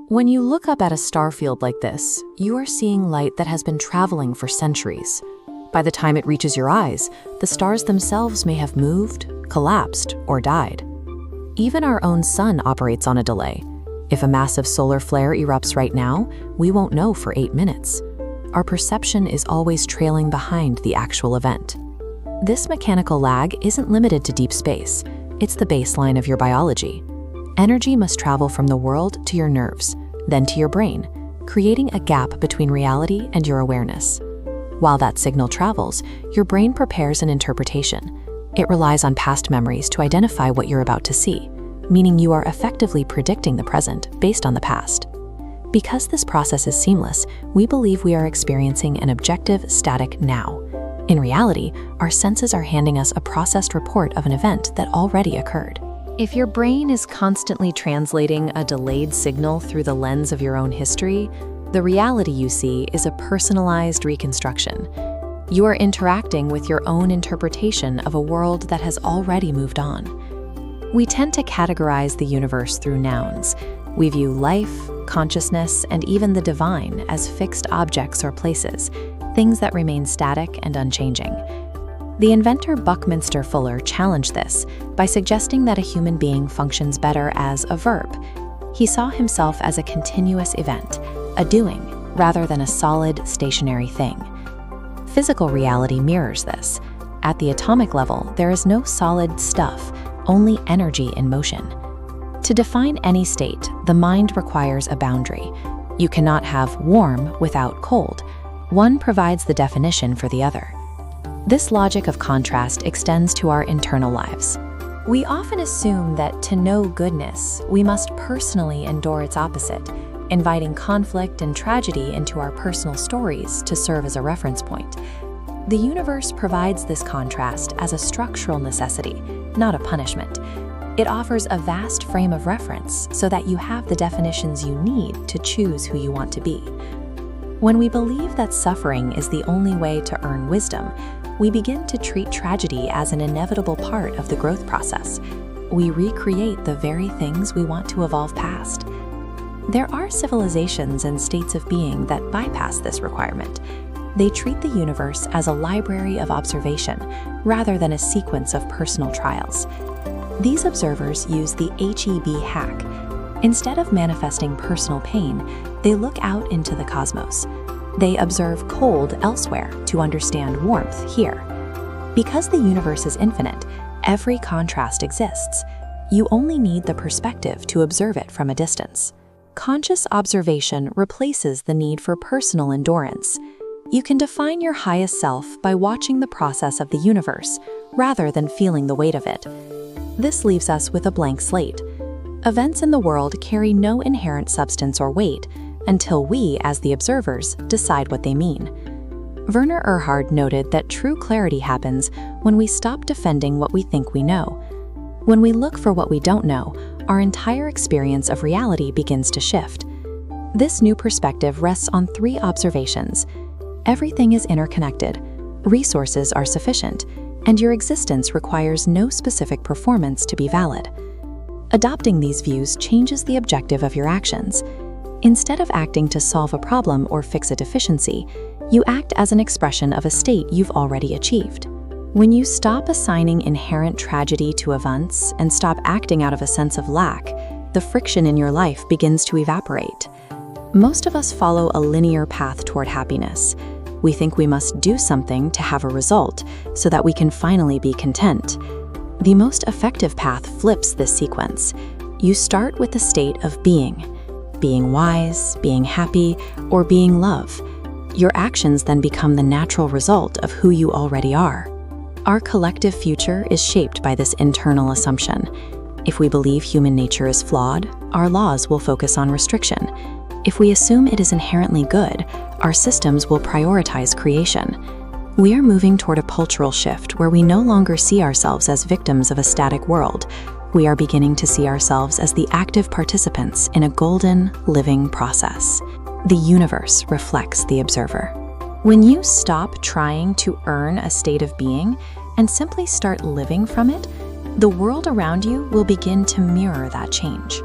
When you look up at a star field like this, you are seeing light that has been traveling for centuries. By the time it reaches your eyes, the stars themselves may have moved, collapsed, or died. Even our own sun operates on a delay. If a massive solar flare erupts right now, we won't know for 8 minutes. Our perception is always trailing behind the actual event. This mechanical lag isn't limited to deep space. It's the baseline of your biology. Energy must travel from the world to your nerves, then to your brain, creating a gap between reality and your awareness. While that signal travels, your brain prepares an interpretation. It relies on past memories to identify what you're about to see, meaning you are effectively predicting the present based on the past. Because this process is seamless, we believe we are experiencing an objective, static now. In reality, our senses are handing us a processed report of an event that already occurred. If your brain is constantly translating a delayed signal through the lens of your own history, the reality you see is a personalized reconstruction. You are interacting with your own interpretation of a world that has already moved on. We tend to categorize the universe through nouns. We view life, consciousness, and even the divine as fixed objects or places, things that remain static and unchanging. The inventor Buckminster Fuller challenged this by suggesting that a human being functions better as a verb. He saw himself as a continuous event, a doing, rather than a solid, stationary thing. Physical reality mirrors this. At the atomic level, there is no solid stuff, only energy in motion. To define any state, the mind requires a boundary. You cannot have warm without cold. One provides the definition for the other. This logic of contrast extends to our internal lives. We often assume that to know goodness, we must personally endure its opposite, inviting conflict and tragedy into our personal stories to serve as a reference point. The universe provides this contrast as a structural necessity, not a punishment. It offers a vast frame of reference so that you have the definitions you need to choose who you want to be. When we believe that suffering is the only way to earn wisdom, we begin to treat tragedy as an inevitable part of the growth process. We recreate the very things we want to evolve past. There are civilizations and states of being that bypass this requirement. They treat the universe as a library of observation rather than a sequence of personal trials. These observers use the HEB hack. Instead of manifesting personal pain, they look out into the cosmos. They observe cold elsewhere to understand warmth here. Because the universe is infinite, every contrast exists. You only need the perspective to observe it from a distance. Conscious observation replaces the need for personal endurance. You can define your highest self by watching the process of the universe, rather than feeling the weight of it. This leaves us with a blank slate. Events in the world carry no inherent substance or weight until we, as the observers, decide what they mean. Werner Erhard noted that true clarity happens when we stop defending what we think we know. When we look for what we don't know, our entire experience of reality begins to shift. This new perspective rests on 3 observations. Everything is interconnected, resources are sufficient, and your existence requires no specific performance to be valid. Adopting these views changes the objective of your actions. Instead of acting to solve a problem or fix a deficiency, you act as an expression of a state you've already achieved. When you stop assigning inherent tragedy to events and stop acting out of a sense of lack, the friction in your life begins to evaporate. Most of us follow a linear path toward happiness. We think we must do something to have a result so that we can finally be content. The most effective path flips this sequence. You start with the state of being wise, being happy, or being love. Your actions then become the natural result of who you already are. Our collective future is shaped by this internal assumption. If we believe human nature is flawed, our laws will focus on restriction. If we assume it is inherently good, our systems will prioritize creation. We are moving toward a cultural shift where we no longer see ourselves as victims of a static world. We are beginning to see ourselves as the active participants in a golden, living process. The universe reflects the observer. When you stop trying to earn a state of being and simply start living from it, the world around you will begin to mirror that change.